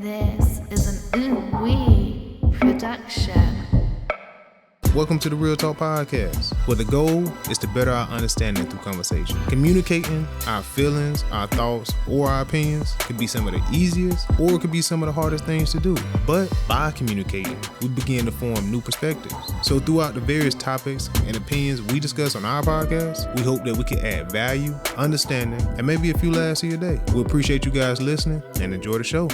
This is an ooh-wee production. Welcome to the Real Talk Podcast, where the goal is to better our understanding through conversation. Communicating our feelings, our thoughts, or our opinions could be some of the easiest, or it could be some of the hardest things to do. But by communicating, we begin to form new perspectives. So throughout the various topics and opinions we discuss on our podcast, we hope that we can add value, understanding, and maybe a few laughs to your day. We appreciate you guys listening and enjoy the show.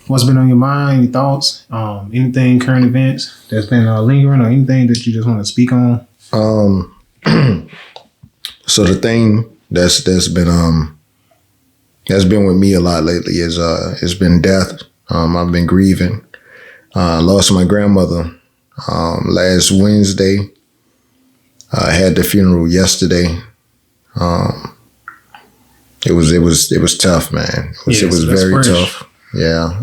What's been on your mind, your thoughts, anything, current events that's been lingering, or anything that you just want to speak on? So the thing that's been with me a lot lately is it's been death. I've been grieving. Lost my grandmother last Wednesday. I had the funeral yesterday. It was tough, man. It was very tough. Yeah.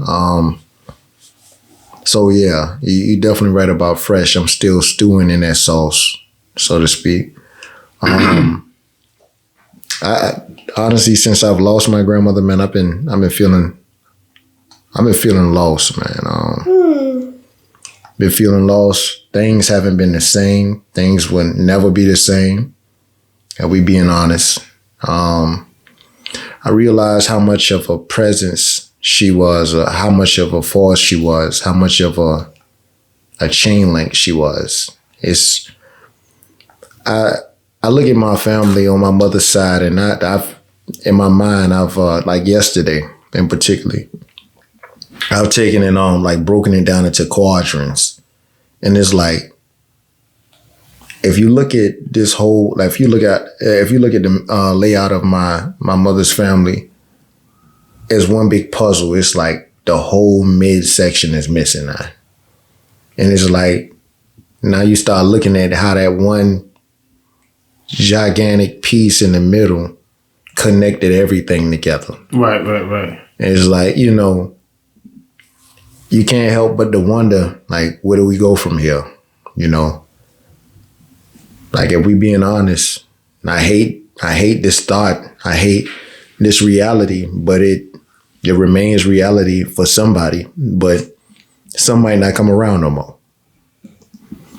So yeah, you definitely right about fresh. I'm still stewing in that sauce, so to speak. I honestly, since I've lost my grandmother, man, I've been feeling lost, man. Been feeling lost. Things haven't been the same. Things will never be the same. And we being honest. I realized how much of a presence she was, how much of a force she was, how much of a chain link she was. I look at my family on my mother's side, and I've in my mind, like yesterday in particular, I've taken it like broken it down into quadrants, and it's like, if you look at this whole, like if you look at the layout of my mother's family, it's one big puzzle. It's like the whole midsection is missing now. And it's like, now you start looking at how that one gigantic piece in the middle connected everything together. Right. And it's like, you can't help but to wonder, like, where do we go from here? Like, if we being honest, I hate this thought. I hate this reality, but it remains reality for somebody, but some might not come around no more.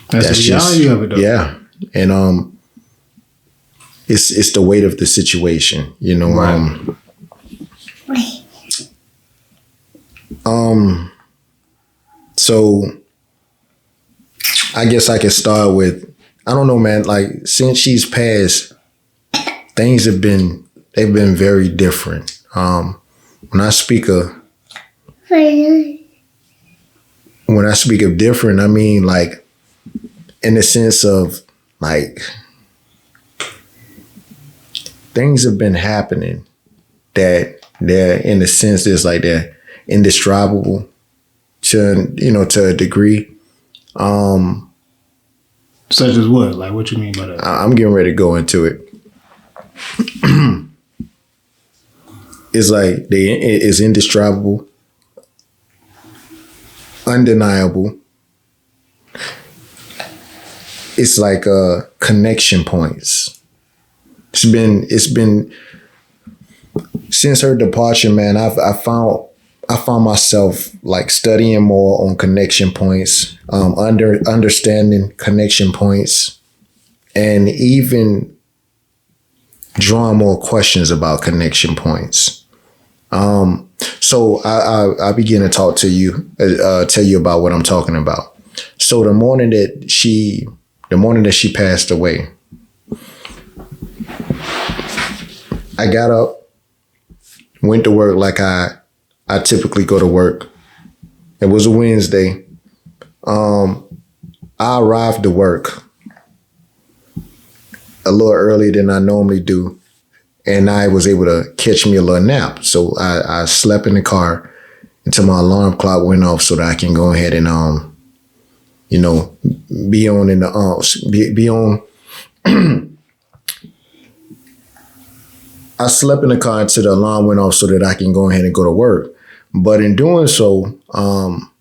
That's the reality of it, though. Yeah. And it's the weight of the situation, Right. So I guess I can start with, I don't know, man, like since she's passed, things they've been very different. When I speak of different, I mean like in the sense of like things have been happening that they're in the sense that's like they're indescribable to a degree. Such as what? Like what you mean by that? I'm getting ready to go into it. It's like it's indescribable, undeniable. It's like connection points. It's been since her departure, man. I found myself like studying more on connection points, understanding connection points, and even drawing more questions about connection points. So I begin to talk to you, tell you about what I'm talking about. So the morning that she passed away, I got up, went to work like I typically go to work. It was a Wednesday. I arrived to work a little earlier than I normally do, and I was able to catch me a little nap. So I slept in the car until my alarm clock went off so that I can go ahead and be on in the be on. I slept in the car until the alarm went off so that I can go ahead and go to work. But in doing so, one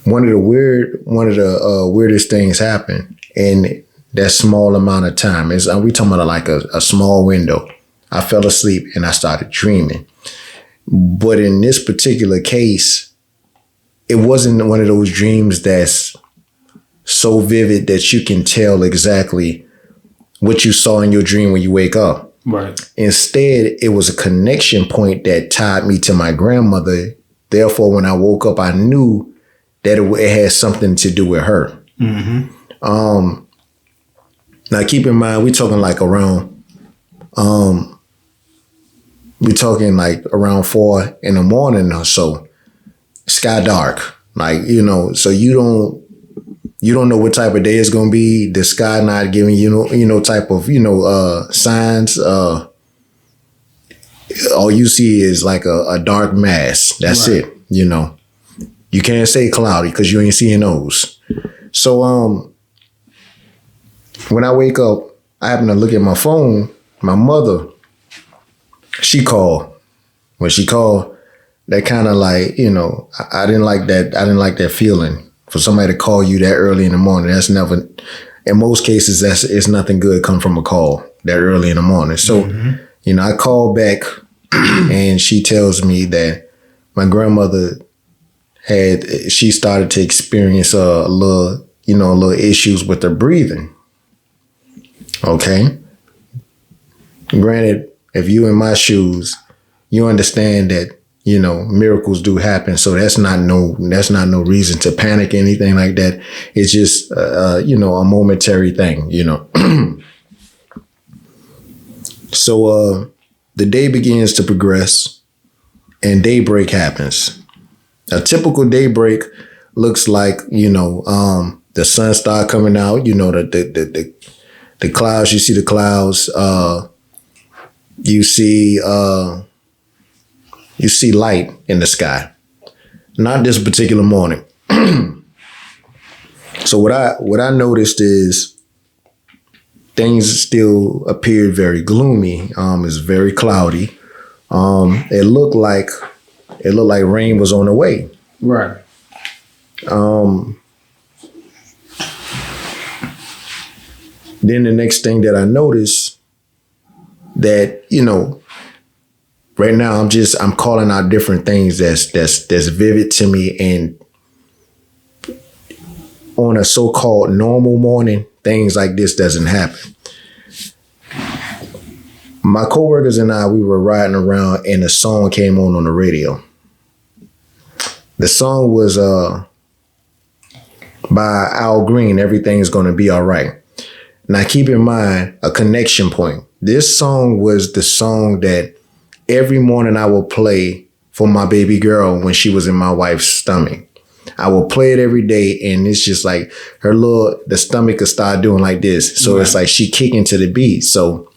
of the weirdest things happened in that small amount of time. We talking about like a small window. I fell asleep and I started dreaming. But in this particular case, it wasn't one of those dreams that's so vivid that you can tell exactly what you saw in your dream when you wake up. Right. Instead, it was a connection point that tied me to my grandmother. Therefore, when I woke up, I knew that it had something to do with her. Mm-hmm. Now, keep in mind, we're talking like around 4 in the morning or so. Sky dark, like, you know, so you don't know what type of day it's gonna be. The sky not giving you type of signs. All you see is like a dark mass. That's right. It. You know, you can't say cloudy because you ain't seeing those. So when I wake up, I happen to look at my phone. My mother, she called. When she called, that kind of like, I didn't like that. I didn't like that feeling for somebody to call you that early in the morning. That's never, in most cases, it's nothing good come from a call that early in the morning. So, I called back and she tells me that my grandmother she started to experience a little issues with her breathing. Okay. Granted, if you in my shoes, you understand that, miracles do happen. So that's not no reason to panic or anything like that. It's just, a momentary thing, So, the day begins to progress and daybreak happens. A typical daybreak looks like, the sun start coming out, the clouds, you see the clouds, you see light in the sky. Not this particular morning. So what I noticed is things still appeared very gloomy. It's very cloudy. It looked like rain was on the way. Right. Then the next thing that I noticed that, right now I'm calling out different things that's vivid to me, and on a so-called normal morning, things like this doesn't happen. My coworkers and I, we were riding around and a song came on the radio. The song was by Al Green, Everything's Gonna Be All Right. Now keep in mind a connection point. This song was the song that every morning I will play for my baby girl when she was in my wife's stomach. I will play it every day, and it's just like the stomach will start doing like this. So It's like she kicking to the beat. So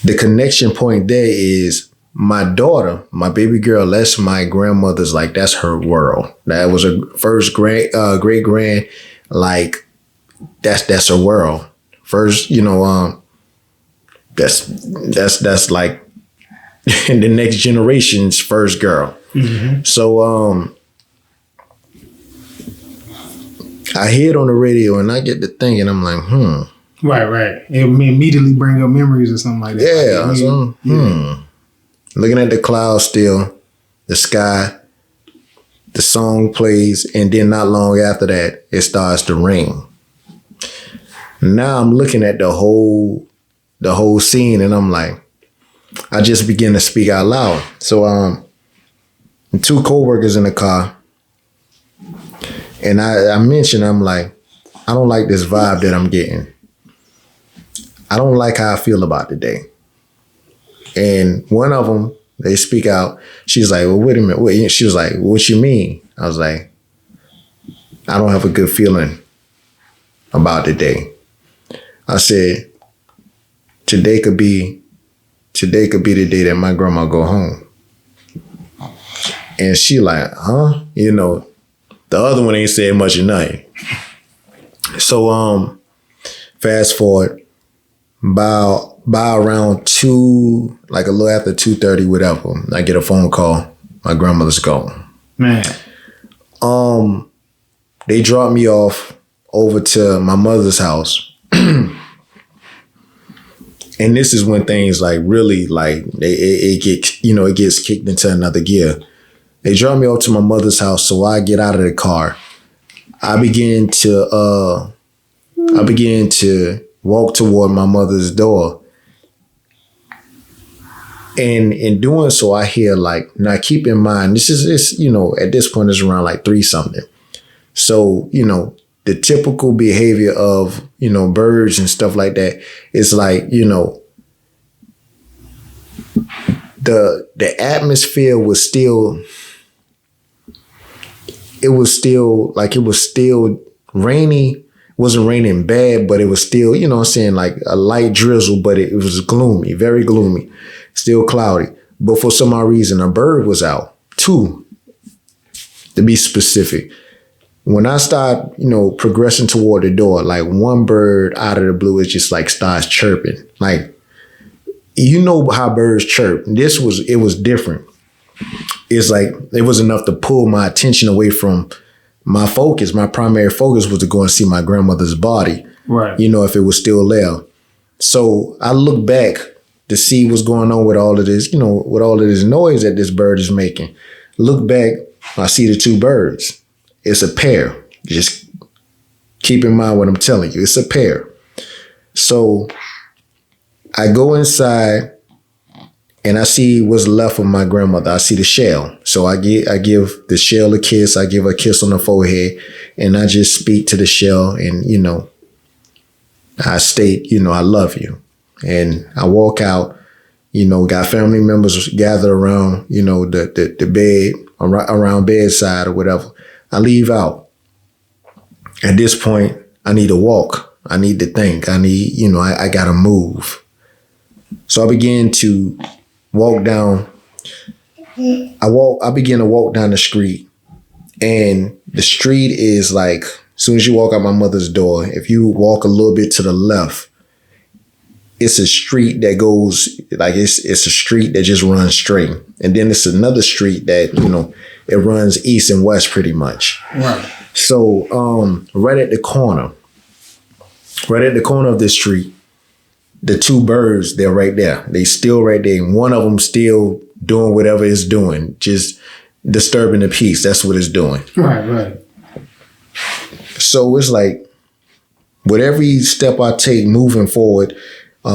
the connection point there is my daughter, my baby girl, that's my grandmother's, like, that's her world. That was her first great grand, like, that's her world. First, that's like the next generation's first girl. Mm-hmm. So I hear it on the radio and I get to thinking, I'm like, Right. It immediately bring up memories or something like that. Yeah. Looking at the clouds still, the sky, the song plays, and then not long after that, it starts to rain. Now I'm looking at the whole scene, and I'm like, I just begin to speak out loud. So two coworkers in the car, and I mentioned, I'm like, I don't like this vibe that I'm getting. I don't like how I feel about the day. And one of them, they speak out. She's like, well, wait a minute. She was like, what you mean? I was like, I don't have a good feeling about the day. I said, today could be the day that my grandma go home. And she like, huh? The other one ain't said much or nothing. So fast forward, by around 2, like a little after 2:30, whatever, I get a phone call. My grandmother's gone. Man. They dropped me off over to my mother's house. And this is when things like really like it gets kicked into another gear. They drop me off to my mother's house, so I get out of the car. I begin to walk toward my mother's door. And in doing so, I hear like, now keep in mind, this is at this point it's around like 3 something. So, the typical behavior of, birds and stuff like that is like, the atmosphere was still, it was still rainy. It wasn't raining bad, but it was still, like a light drizzle, but it was gloomy, very gloomy, still cloudy. But for some odd reason, a bird was out, 2, to be specific. When I start, progressing toward the door, like one bird out of the blue is just like starts chirping. Like, how birds chirp. It was different. It's like it was enough to pull my attention away from my focus. My primary focus was to go and see my grandmother's body. Right. If it was still there. So I look back to see what's going on with all of this, with all of this noise that this bird is making. Look back, I see the 2 birds. It's a pair. Just keep in mind what I'm telling you. It's a pair. So I go inside and I see what's left of my grandmother. I see the shell. So I give the shell a kiss. I give her a kiss on the forehead and I just speak to the shell and, I state, I love you. And I walk out, got family members gathered around, the bed, around bedside or whatever. I leave out. At this point, I need to walk. I need to think. I need, I got to move. So I begin to walk down. I begin to walk down the street. And the street is like, as soon as you walk out my mother's door, if you walk a little bit to the left, it's a street that goes, like it's a street that just runs straight. And then it's another street that, it runs east and west pretty much. Right. So right at the corner of the street, the 2 birds, they're right there. They still right there. And one of them still doing whatever it's doing, just disturbing the peace. That's what it's doing. Right. So it's like, with every step I take moving forward,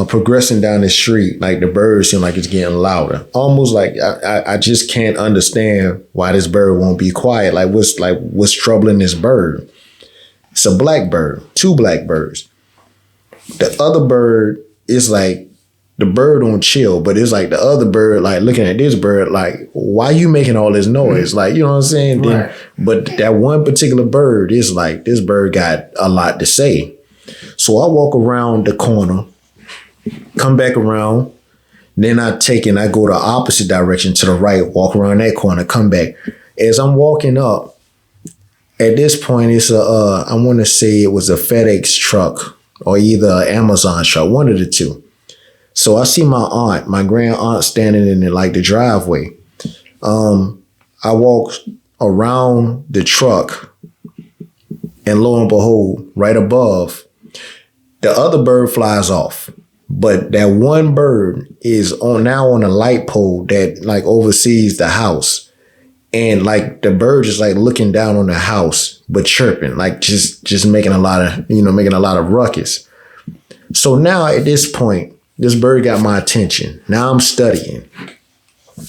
progressing down the street, like the birds seem like it's getting louder. Almost like I just can't understand why this bird won't be quiet. What's troubling this bird? It's a black bird, 2 black birds. The other bird is like, the bird don't chill, but it's like the other bird, like looking at this bird, like, why you making all this noise? Like, you know what I'm saying? Right. But that one particular bird is like, this bird got a lot to say. So I walk around the corner, come back around, then I go the opposite direction to the right, walk around that corner, come back. As I'm walking up, at this point, it's I want to say it was a FedEx truck or either an Amazon truck, one of the 2. So I see my grand aunt standing in the driveway. I walk around the truck and lo and behold, right above, the other bird flies off. But that one bird is now on a light pole that like oversees the house. And like the bird is like looking down on the house, but chirping, like just making a lot of ruckus. So now at this point, this bird got my attention. Now I'm studying.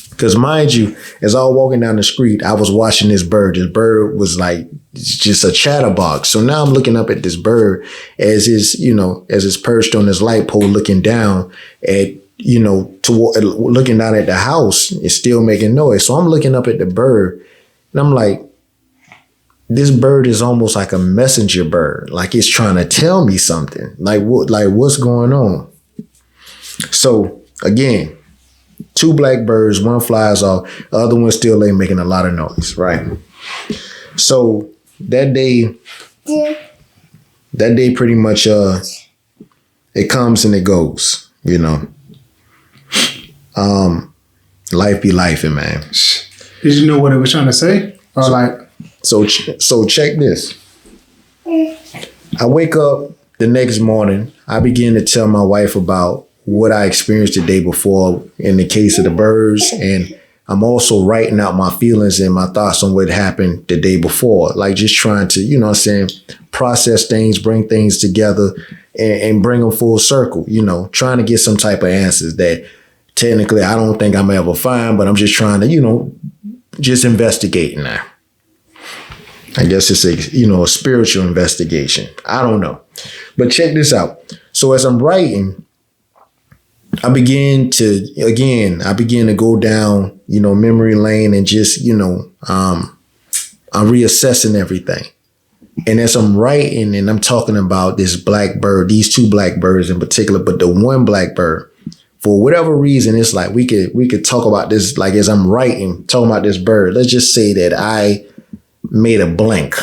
Because mind you, as I was walking down the street, I was watching this bird. This bird was like just a chatterbox. So now I'm looking up at this bird as it's perched on this light pole, looking down at, looking down at the house. It's still making noise. So I'm looking up at the bird and I'm like, this bird is almost like a messenger bird. Like it's trying to tell me something. Like what's going on? So again, 2 black birds, one flies off, the other one still ain't making a lot of noise, right? So that day pretty much it comes and it goes, Life be lifing, man. Did you know what it was trying to say? Or so check this. I wake up the next morning, I begin to tell my wife about what I experienced the day before in the case of the birds. And I'm also writing out my feelings and my thoughts on what happened the day before. Like just trying to, you know what I'm saying, process things, bring things together and bring them full circle, you know, trying to get some type of answers that technically I don't think I'm ever find, but I'm just trying to, you know, just investigating now. I guess it's a, you know, a spiritual investigation. I don't know. But check this out. So as I'm writing, I begin to go down, you know, memory lane and just, you know, I'm reassessing everything. And as I'm writing and I'm talking about this black bird, these two black birds in particular, but the one black bird, for whatever reason, it's like we could talk about this, like as I'm writing, talking about this bird. Let's just say that I made a blank.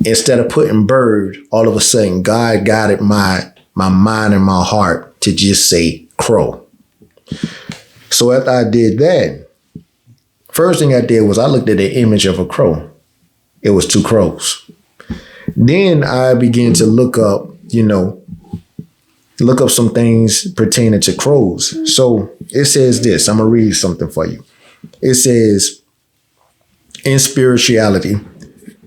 Instead of putting bird, all of a sudden, God guided my mind and my heart to just say crow. So after I did that, first thing I did was I looked at the image of a crow. It was two crows. Then I began to look up some things pertaining to crows. So it says this, I'm going to read something for you. It says, in spirituality,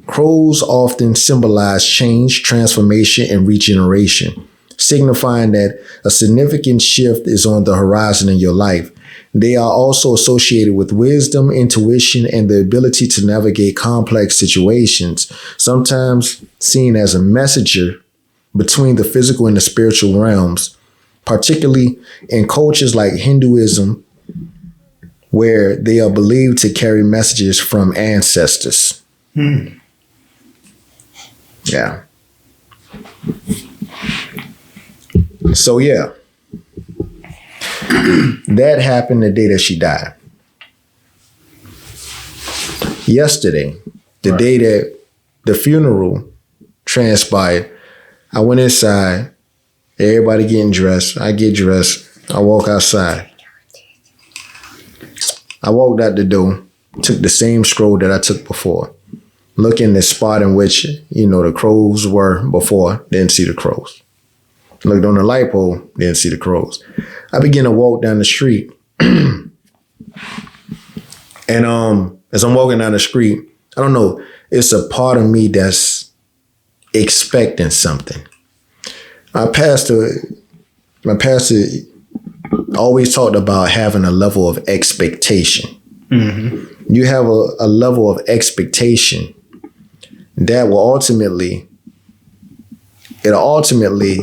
crows often symbolize change, transformation, and regeneration, signifying that a significant shift is on the horizon in your life. They are also associated with wisdom, intuition, and the ability to navigate complex situations, sometimes seen as a messenger between the physical and the spiritual realms, particularly in cultures like Hinduism, where they are believed to carry messages from ancestors. Yeah. So, yeah. That happened the day that she died. Yesterday, the day that the funeral transpired, I went inside, everybody getting dressed. I get dressed. I walk outside. I walked out the door, took the same stroll that I took before. Look in the spot in which, you know, the crows were before, didn't see the crows. Looked on the light pole, didn't see the crows. I began to walk down the street. And as I'm walking down the street, I don't know, it's a part of me that's expecting something. My pastor always talked about having a level of expectation. Mm-hmm. You have a level of expectation that will ultimately,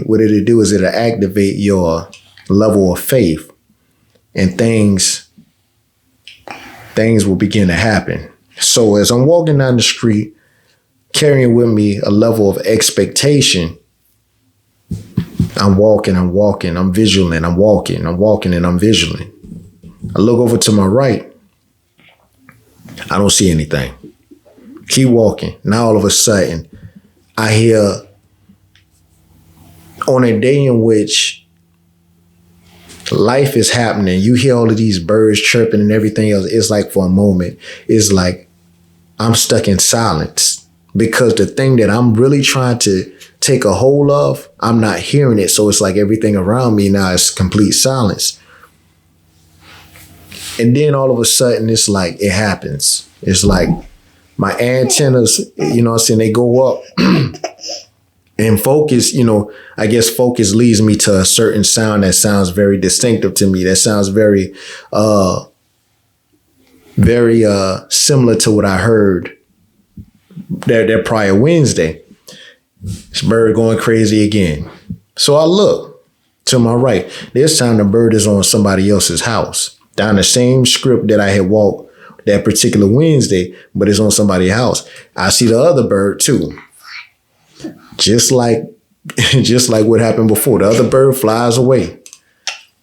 what it'll do is it'll activate your level of faith, and things will begin to happen. So as I'm walking down the street, carrying with me a level of expectation, I'm walking, I'm vigilant, I'm walking and I'm vigilant. I look over to my right, I don't see anything. Keep walking. Now all of a sudden, I hear, on a day in which life is happening, you hear all of these birds chirping and everything else. It's like for a moment, it's like I'm stuck in silence because the thing that I'm really trying to take a hold of, I'm not hearing it. So it's like everything around me now is complete silence. And then all of a sudden, it's like it happens. It's like my antennas, you know what I'm saying, they go up. And focus, you know, I guess focus leads me to a certain sound that sounds very distinctive to me. That sounds very similar to what I heard that prior Wednesday. This bird going crazy again. So I look to my right. This time the bird is on somebody else's house. Down the same script that I had walked that particular Wednesday, but it's on somebody's house. I see the other bird too. Just like what happened before. The other bird flies away,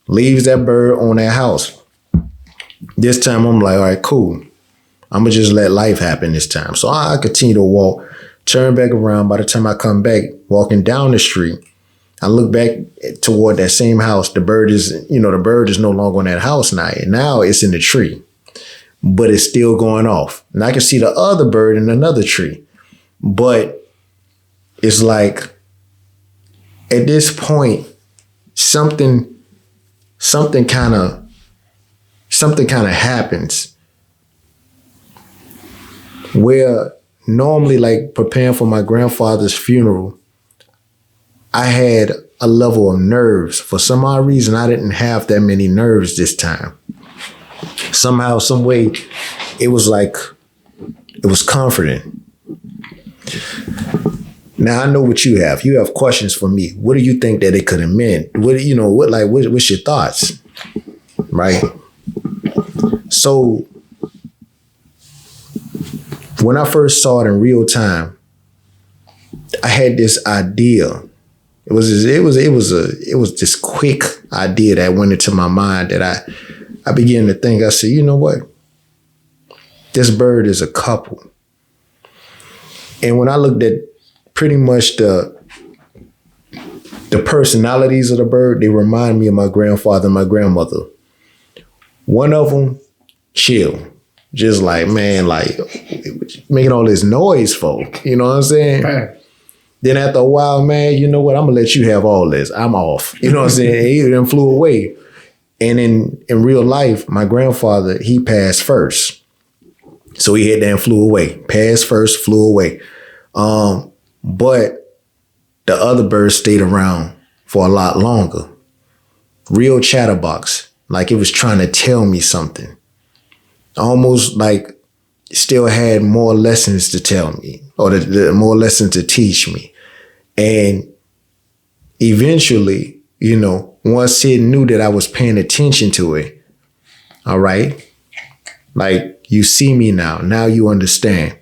leaves that bird on that house. This time I'm like, all right, cool. I'm going to just let life happen this time. So I continue to walk, turn back around. By the time I come back, walking down the street, I look back toward that same house. The bird is no longer on that house now. Now it's in the tree, but it's still going off. And I can see the other bird in another tree. But it's like, at this point, something kind of happens where normally, like preparing for my grandfather's funeral, I had a level of nerves. For some odd reason, I didn't have that many nerves this time. Somehow, some way, it was comforting. Now I know what you have. You have questions for me. What do you think that it could have meant? What's your thoughts? Right? So when I first saw it in real time, I had this idea. It was this quick idea that went into my mind that I began to think. I said, you know what? This bird is a couple. And when I looked at pretty much the personalities of the bird, they remind me of my grandfather and my grandmother. One of them, chill. Just like, man, like making all this noise for, you know what I'm saying? Man. Then after a while, man, you know what? I'm gonna let you have all this. I'm off. You know what I'm saying? He then flew away. And in real life, my grandfather, he passed first. So he had that and flew away. Passed first, flew away. But the other birds stayed around for a lot longer. Real chatterbox, like it was trying to tell me something. Almost like still had more lessons to tell me, or the more lessons to teach me. And eventually, you know, once it knew that I was paying attention to it, all right, like you see me now, now you understand.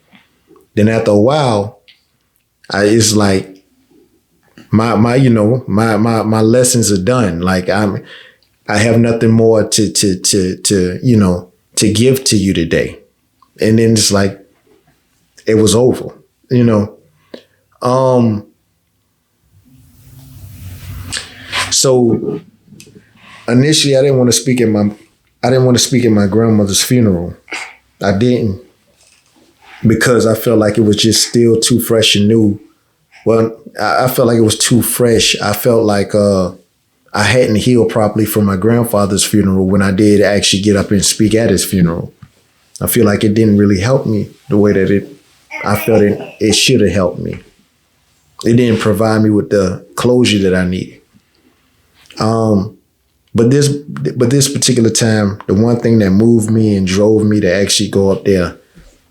Then after a while, it's like my lessons are done. Like I have nothing more to give to you today. And then it's like, it was over, you know? So initially I didn't want to speak at my grandmother's funeral. I didn't, because I felt like it was just still too fresh and new. Well, I felt like it was too fresh. I felt like I hadn't healed properly from my grandfather's funeral when I did actually get up and speak at his funeral. I feel like it didn't really help me the way that I felt it should have helped me. It didn't provide me with the closure that I needed. But this particular time, the one thing that moved me and drove me to actually go up there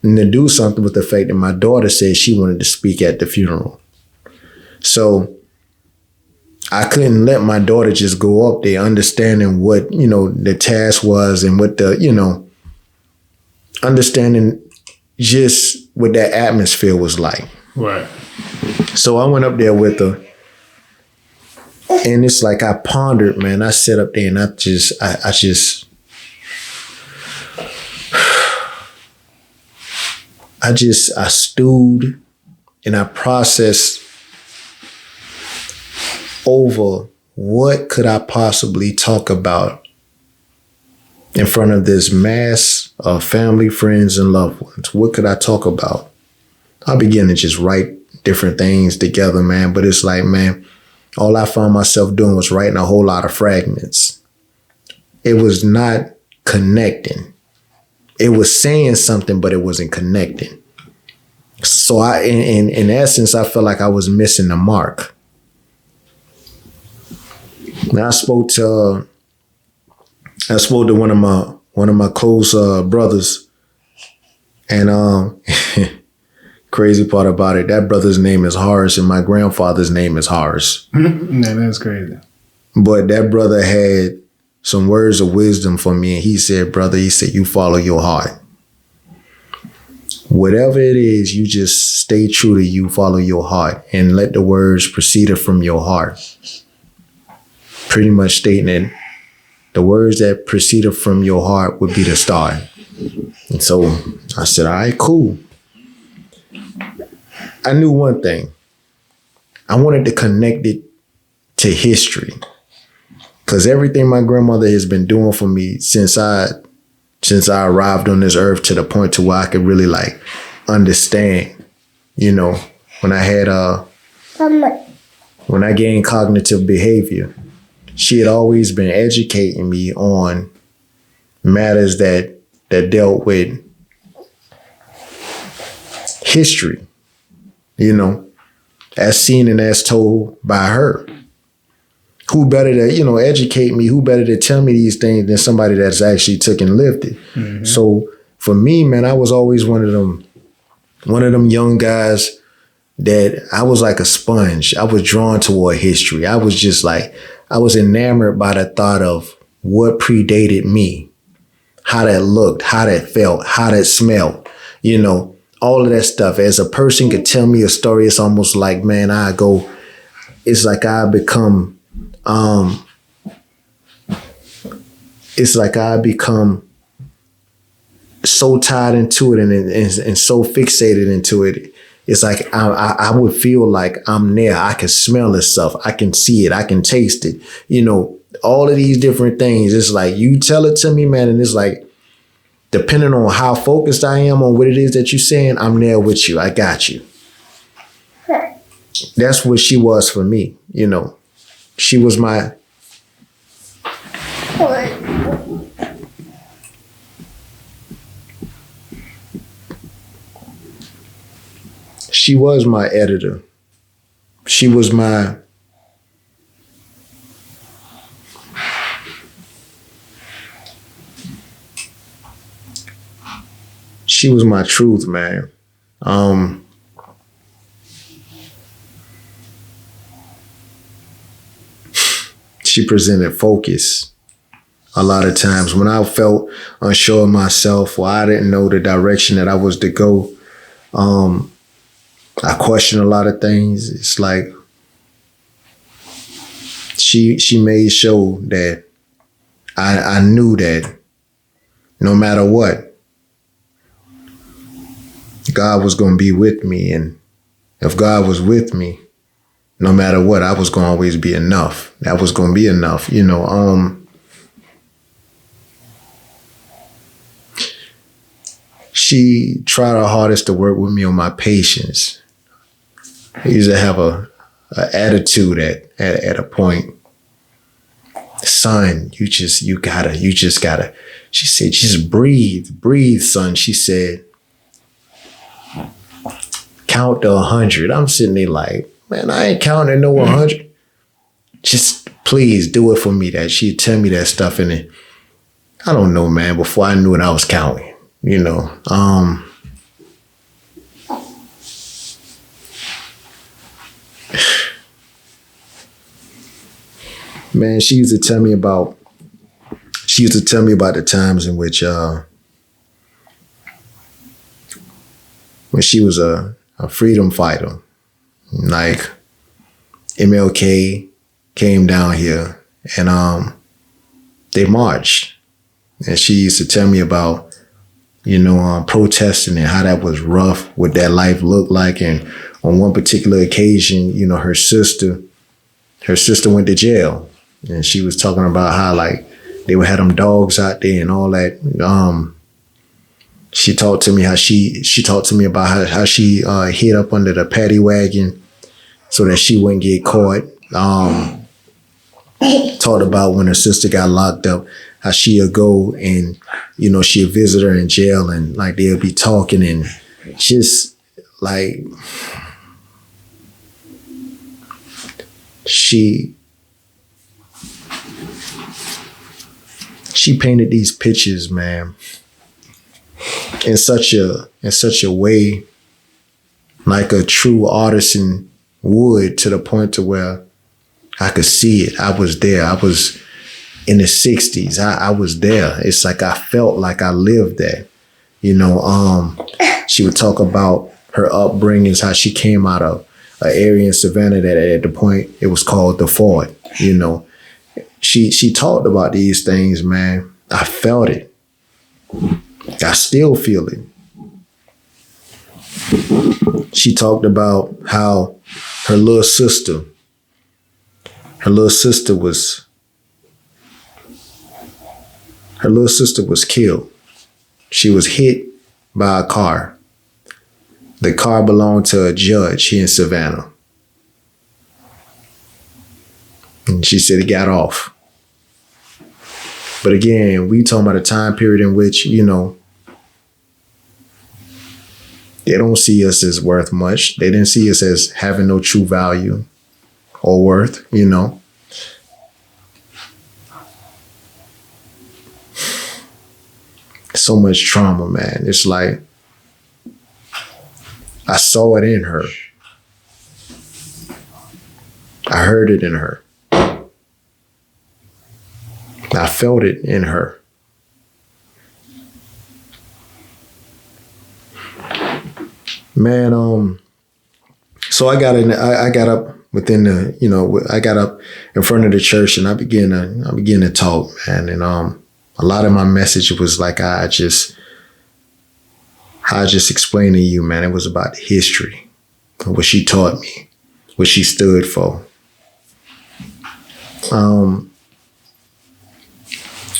and to do something with the fact that my daughter said she wanted to speak at the funeral. So I couldn't let my daughter just go up there understanding what, you know, the task was and what the, you know, understanding just what that atmosphere was like. Right. So I went up there with her, and it's like I pondered, man. I sat up there and I stewed and I processed over what could I possibly talk about in front of this mass of family, friends, and loved ones. What could I talk about? I began to just write different things together, man. But it's like, man, all I found myself doing was writing a whole lot of fragments. It was not connecting. It was saying something, but it wasn't connecting. So in essence, I felt like I was missing the mark. Now I spoke to one of my close brothers, and crazy part about it, that brother's name is Horace, and my grandfather's name is Horace. No, that's crazy. But that brother had some words of wisdom for me, and he said, brother, he said, you follow your heart. Whatever it is, you just stay true to you, follow your heart, and let the words proceed from your heart. Pretty much stating that the words that proceeded from your heart would be the start. And so I said, all right, cool. I knew one thing. I wanted to connect it to history, because everything my grandmother has been doing for me since I arrived on this earth, to the point to where I could really like understand, you know, when I gained cognitive behavior, she had always been educating me on matters that dealt with history, as seen and as told by her. Who better to, educate me? Who better to tell me these things than somebody that's actually took and lived it? Mm-hmm. So for me, man, I was always one of them young guys that I was like a sponge. I was drawn toward history. I was enamored by the thought of what predated me, how that looked, how that felt, how that smelled, all of that stuff. As a person could tell me a story, it's almost like, man, it's like I become so tied into it and so fixated into it. It's like I would feel like I'm there. I can smell this stuff. I can see it. I can taste it. All of these different things. It's like you tell it to me, man, and it's like, depending on how focused I am on what it is that you're saying, I'm there with you. I got you. That's what she was for me. She was my... She was my editor. She was my... She was my truth, man. She presented focus a lot of times. When I felt unsure of myself or I didn't know the direction that I was to go, I questioned a lot of things. It's like she made sure that I knew that no matter what, God was going to be with me. And if God was with me, no matter what, I was going to always be enough. That was going to be enough. She tried her hardest to work with me on my patience. I used to have a attitude at a point. Son, you just gotta. She said, just breathe, son. She said, count to 100. I'm sitting there like, man, I ain't counting no 100. Just please do it for me. That she'd tell me that stuff, and then I don't know, man. Before I knew it, I was counting. Man, she used to tell me about the times in which when she was a freedom fighter. Like MLK came down here and they marched. And she used to tell me about, protesting and how that was rough, what that life looked like. And on one particular occasion, her sister went to jail. And she was talking about how like they would have them dogs out there and all that. She talked to me how she talked to me about how she hid up under the paddy wagon so that she wouldn't get caught. Talked about when her sister got locked up, how she'll go and, she'll visit her in jail and like they'll be talking and just like she painted these pictures, man, in such a way like a true artisan would, to the point to where I could see it. I was there. I was in the 60s. I was there. It's like I felt like I lived that. She would talk about her upbringings, how she came out of an area in Savannah that at the point it was called the Fort. She talked about these things, man. I felt it. I still feel it. She talked about how her little sister was killed. She was hit by a car. The car belonged to a judge here in Savannah. And she said he got off. But again, we talking about a time period in which, you know, they don't see us as worth much. They didn't see us as having no true value or worth, you know. So much trauma, man. It's like I saw it in her. I heard it in her. I felt it in her. Man, so I got up within the, you know, I got up in front of the church and I began to talk, man. And a lot of my message was like I just explained to you, man. It was about history, what she taught me, what she stood for.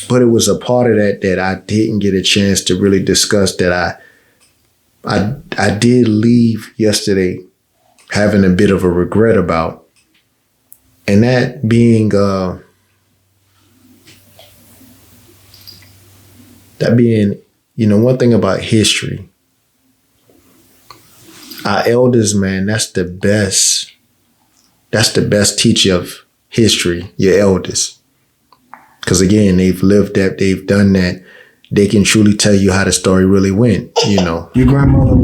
But it was a part of that I didn't get a chance to really discuss, that I did leave yesterday having a bit of a regret about. And that being you know, one thing about history, our elders, man, that's the best teacher of history, your elders. Because again, they've lived that, they've done that. They can truly tell you how the story really went, you know. Your grandmother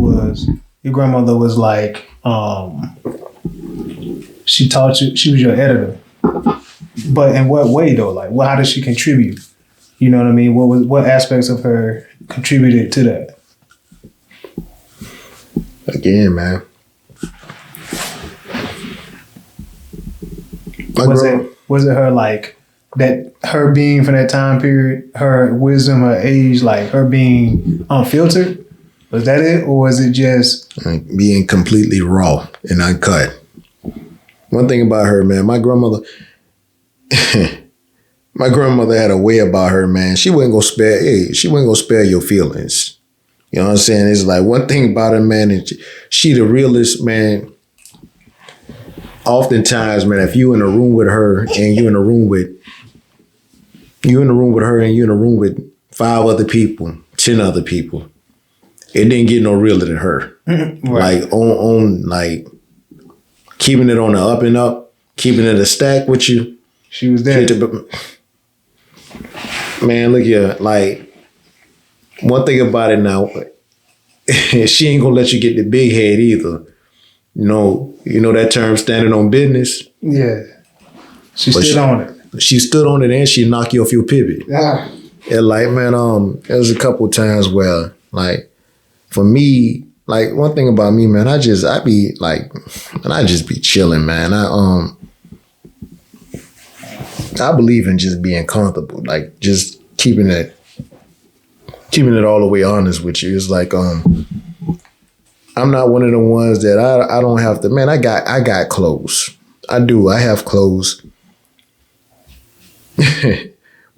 was like, she taught you, she was your editor. But in what way though? Like, how did she contribute? You know what I mean? What aspects of her contributed to that? Again, man. Was it her, like, that her being from that time period, her wisdom, her age, like her being unfiltered? Was that it? Or was it just being completely raw and uncut? One thing about her, man, my grandmother had a way about her, man. She wasn't gonna spare your feelings. You know what I'm saying? It's like one thing about her, man, and she the realest, man. Oftentimes, man, if you in a room with her and you in a room with her and you're in a room with 5 other people, 10 other people, it didn't get no realer than her. Right. Like on like keeping it on the up and up, keeping it a stack with you. She was there. Man, look here. Like, one thing about it now, she ain't gonna let you get the big head either. You know that term, standing on business? Yeah. She stood on it. She stood on it and she knocked you off your pivot. Yeah. And like, man, there was a couple times where, like, for me, like, one thing about me, man, I just be chilling, man. I believe in just being comfortable, like just keeping it all the way honest with you. It's like, I'm not one of the ones that I don't have to, man, I got clothes. I do. I have clothes.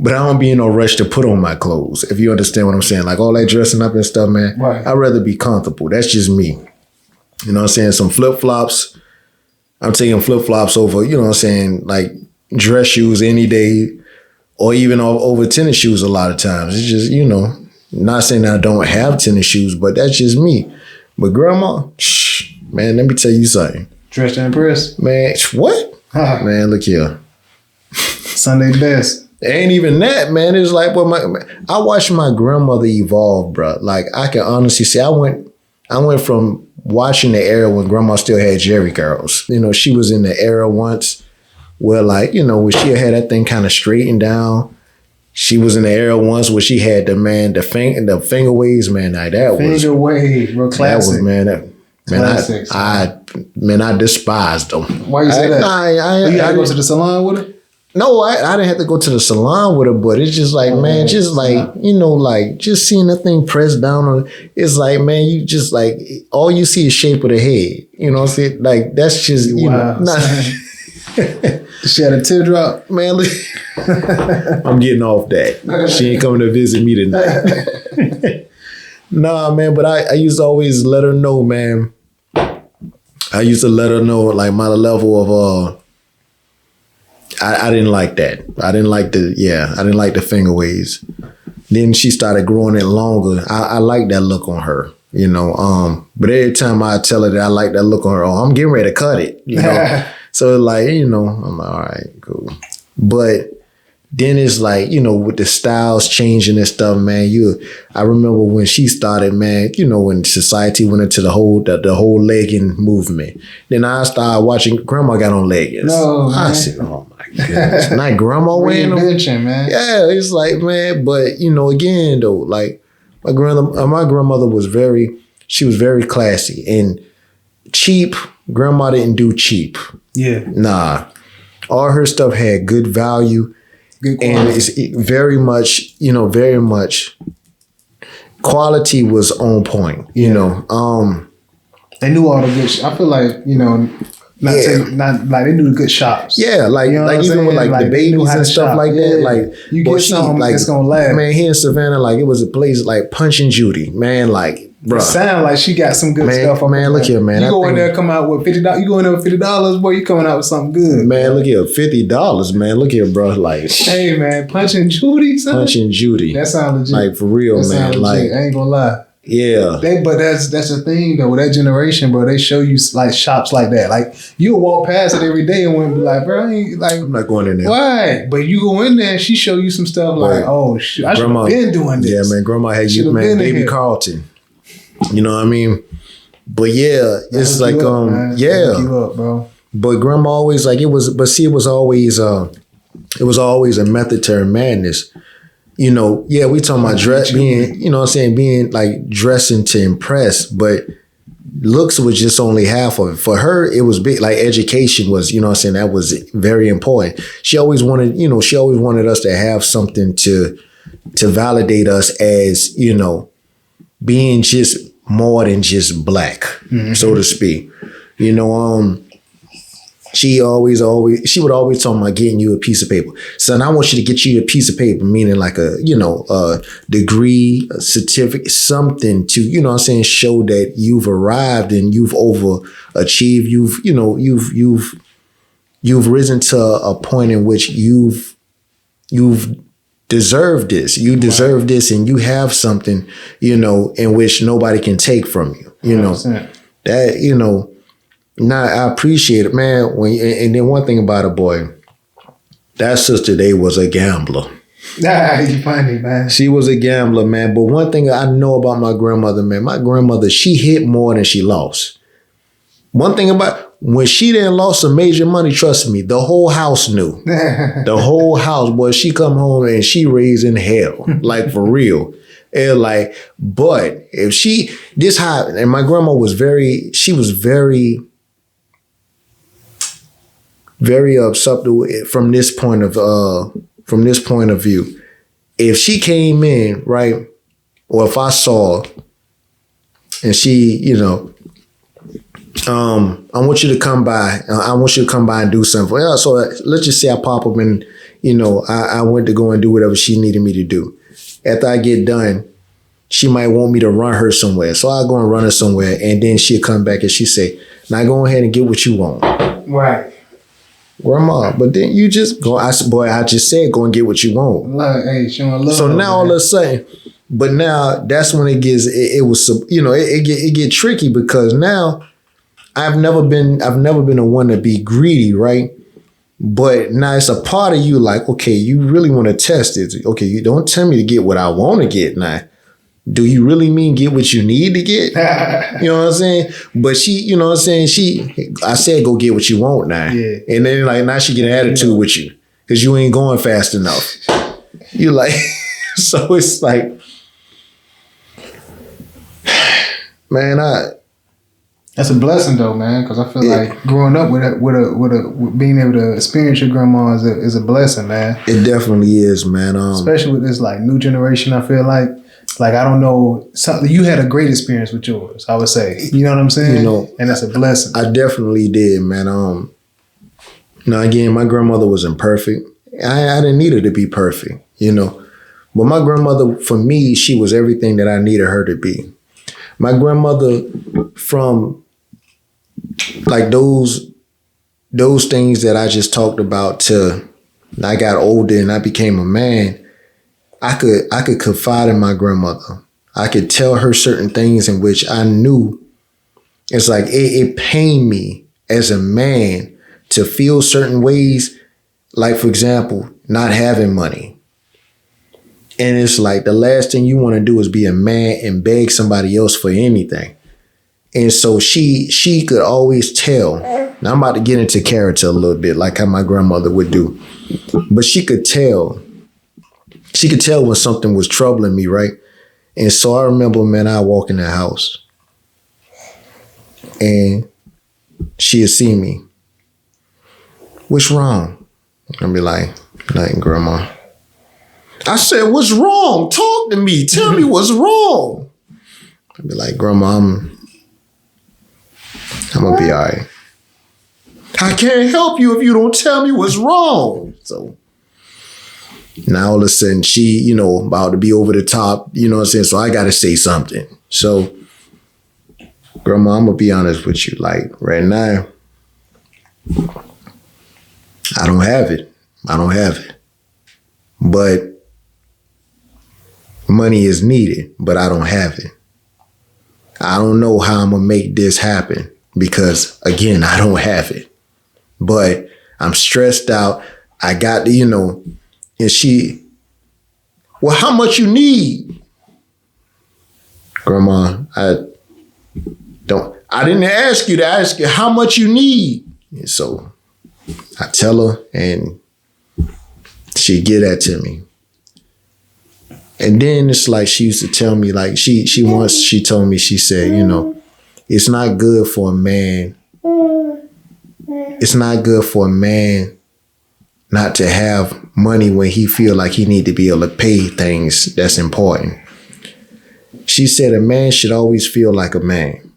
But I don't be in no rush to put on my clothes, if you understand what I'm saying. Like all that dressing up and stuff, man, right. I'd rather be comfortable. That's just me. You know what I'm saying? Some flip-flops. I'm taking flip-flops over, you know what I'm saying, like dress shoes any day, or even over tennis shoes a lot of times. It's just, you know, not saying that I don't have tennis shoes, but that's just me. But grandma, man, let me tell you something. Dress to impress? Man, what? Man, look here. Sunday best. Ain't even that, man. It's like, well, I watched my grandmother evolve, bro. Like, I can honestly say I went from watching the era when grandma still had Jerry curls. You know, she was in the era once where, like, you know, when she had that thing kind of straightened down. She was in the era once where she had the finger waves, man. Like, that was finger wave, real classic. That was, man, I despised them. Why you say that? You had to go to the salon with her? No, I didn't have to go to the salon with her, but it's just like, man, just like, you know, like just seeing that thing pressed down on it, it's like, man, you just like, all you see is shape of the head. You know what I'm saying? Like, that's just, you know, not. She had a teardrop. Man, look, I'm getting off that. She ain't coming to visit me tonight. Nah, man, but I used to always let her know, man. I used to let her know, like, my level of I didn't like that. I didn't like the finger waves. Then she started growing it longer. I like that look on her, but every time I tell her that I like that look on her, I'm getting ready to cut it, So like, I'm like, all right, cool. But then it's like, with the styles changing and stuff, man, I remember when she started, man, when society went into the whole legging movement. Then I started watching grandma got on leggings. No, I man. said, oh my goodness. Not grandma wearing them. Man. Yeah, it's like, man, but again though, like my grandmother was very classy and cheap. Grandma didn't do cheap. Yeah. Nah. All her stuff had good value. Good quality. And it's very much quality was on point, They knew all the good I feel like, they knew the good shops. Yeah, like even with like the babies and stuff like that. Like you get something that's gonna last. Man, here in Savannah, like it was a place like Punch and Judy, man, like bro. It sound like she got some good stuff. Man, look here, man. You go in there, come out with $50. You go in there with $50, boy. You coming out with something good. Man, look here, $50, man. Look here, bro. Like, hey, man, Punch and Judy, son. Punch and Judy. That sound legit. Like for real, that man. Like, I ain't gonna lie. Yeah. But that's the thing though. With that generation, bro, they show you like shops like that. Like you'll walk past it every day and wouldn't be like, bro, I'm not going in there. Why? But you go in there and she show you some stuff like, oh shit, I should have been doing this. Yeah, man. Grandma had you, man, baby Carlton. You know what I mean? But yeah, it's like yeah. Hook you up, bro. But grandma always like it was always a method to her madness. We talking about dress being, being like dressing to impress, but looks was just only half of it. For her, it was big, like education was, that was very important. She always wanted us to have something to validate us as, being just more than just black, so to speak. She would always talk about getting you a piece of paper. Son, I want you to get you a piece of paper, meaning like a degree, a certificate, something to, show that you've arrived and you've overachieved. You've risen to a point in which you've deserved this. You deserve this and you have something, in which nobody can take from you. 100%. That, Nah, I appreciate it, man. And then one thing about a boy, that sister, they was a gambler. Nah, you funny, man. She was a gambler, man. But one thing I know about my grandmother, man, she hit more than she lost. One thing about when she didn't lost some major money, trust me, the whole house knew. The whole house, boy, she come home and she raising hell, like for real. And like, but if and my grandma was very subtle from this point of view. If she came in, right, or if I saw and she, I want you to come by. I want you to come by and do something. Yeah, so let's just say I pop up and, I went to go and do whatever she needed me to do. After I get done, she might want me to run her somewhere. So I go and run her somewhere and then she'll come back and she say, now go ahead and get what you want. Right. Grandma, but then you just go. I just said go and get what you want. Hey, showing love. So now all of a sudden, but now that's when it gets. It get tricky because now I've never been the one to be greedy, right? But now it's a part of you like, okay, you really want to test it. Okay, you don't tell me to get what I want to get now. Do you really mean get what you need to get? You know what I'm saying? But she, I said go get what you want now. Yeah. And then like now she get an attitude with you because you ain't going fast enough. You like, so it's like, man, that's a blessing though, man. Because I feel like growing up with being able to experience your grandma is a blessing, man. It definitely is, man. Especially with this like new generation, I feel like I don't know, something you had a great experience with yours, I would say. You know what I'm saying? And that's a blessing. I definitely did, man. Now again, my grandmother wasn't perfect. I didn't need her to be perfect, But my grandmother, for me, she was everything that I needed her to be. My grandmother, from like those those things that I just talked about till I got older and I became a man, I could confide in my grandmother. I could tell her certain things in which I knew it's like it pained me as a man to feel certain ways, like, for example, not having money. And it's like the last thing you want to do is be a man and beg somebody else for anything. And so she could always tell. Now I'm about to get into character a little bit, like how my grandmother would do. But she could tell. She could tell when something was troubling me, right? And so I remember, man, I walk in the house and she'd see me. What's wrong? I'd be like, nothing, Grandma. I said, what's wrong? Talk to me. Tell me what's wrong. I'd be like, Grandma, I'm going to be all right. I can't help you if you don't tell me what's wrong. So now all of a sudden she, about to be over the top, you know what I'm saying? So I got to say something. So, Grandma, I'm going to be honest with you. Like right now, I don't have it. But money is needed, but I don't have it. I don't know how I'm going to make this happen because, again, I don't have it. But I'm stressed out. I got to, and she, well, how much you need? Grandma, I didn't ask you to ask you how much you need. And so I tell her and she get that to me. And then it's like she used to tell me, like she told me, she said, it's not good for a man. It's not good for a man not to have money when he feel like he need to be able to pay things that's important. She said a man should always feel like a man.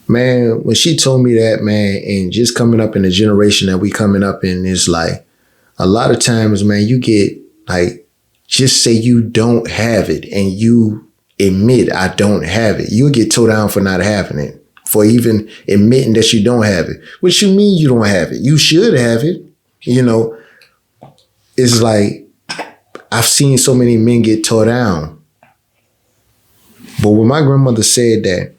Man, when she told me that, man, and just coming up in the generation that we coming up in, is like a lot of times, man, you get like, just say you don't have it and you admit I don't have it. You'll get towed down for not having it, for even admitting that you don't have it. What you mean you don't have it? You should have it. It's like I've seen so many men get towed down. But when my grandmother said that,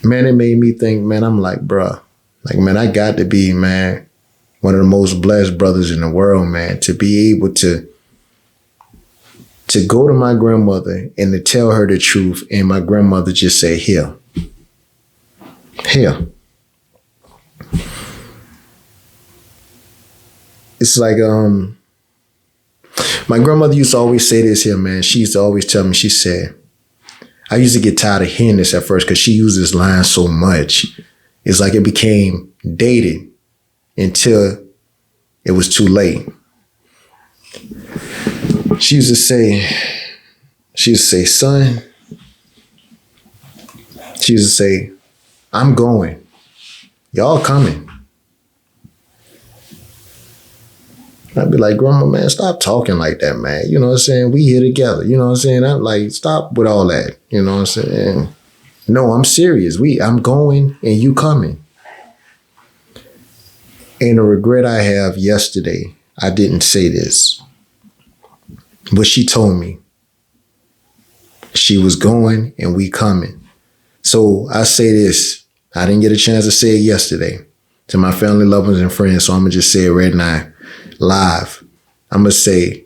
man, it made me think, man, I'm like, bruh, like, man, I got to be, man, one of the most blessed brothers in the world, man, to be able to go to my grandmother and to tell her the truth. And my grandmother just say, here. It's like, my grandmother used to always say this here, man. She used to always tell me, she said, I used to get tired of hearing this at first because she used this line so much. It's like it became dated until it was too late. She used to say, son, she used to say, I'm going. Y'all coming. I'd be like, Grandma, man, stop talking like that, man. You know what I'm saying? We here together. You know what I'm saying? I'm like, stop with all that. You know what I'm saying? No, I'm serious. I'm going and you coming. And the regret I have yesterday, I didn't say this. But she told me she was going and we coming. So I say this. I didn't get a chance to say it yesterday to my family, loved ones, and friends. So I'm going to just say it right now. Live. I'm going to say,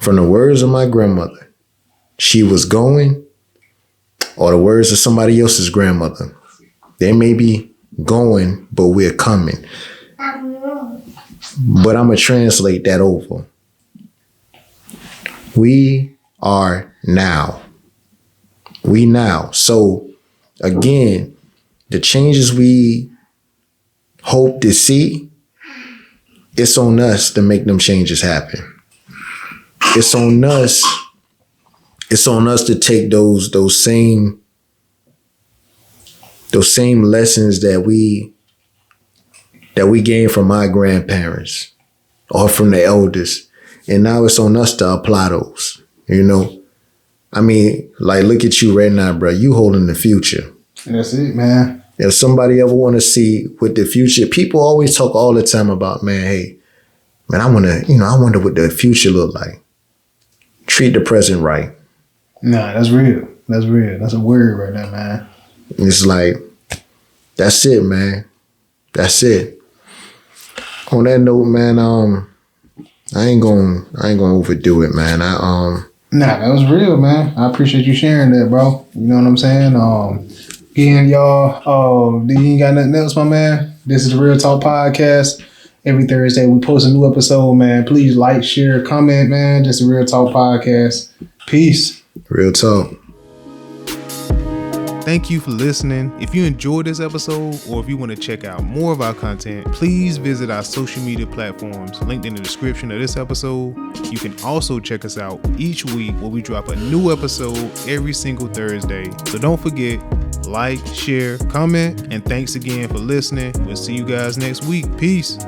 from the words of my grandmother, she was going, or the words of somebody else's grandmother, they may be going, but we're coming. But I'm going to translate that over. We are now. We now. So again, the changes we hope to see, it's on us to make them changes happen. It's on us. It's on us to take those same lessons that we gained from my grandparents or from the elders, And now it's on us to apply those, you know? I mean, like, look at you right now, bro. You holding the future. That's it, man. If somebody ever want to see what the future, people always talk all the time about, man, hey, man, I wonder what the future look like. Treat the present right. Nah, that's real. That's real. That's a word right there, man. It's like, that's it, man. That's it. On that note, man, I ain't gonna overdo it, man. Nah, that was real, man. I appreciate you sharing that, bro. You know what I'm saying? Again, y'all, you ain't got nothing else, my man. This is the Real Talk Podcast. Every Thursday we post a new episode, man. Please like, share, comment, man. Just the Real Talk Podcast. Peace. Real talk. Thank you for listening. If you enjoyed this episode or if you want to check out more of our content, please visit our social media platforms linked in the description of this episode. You can also check us out each week where we drop a new episode every single Thursday. So don't forget, like, share, comment, and thanks again for listening. We'll see you guys next week. Peace.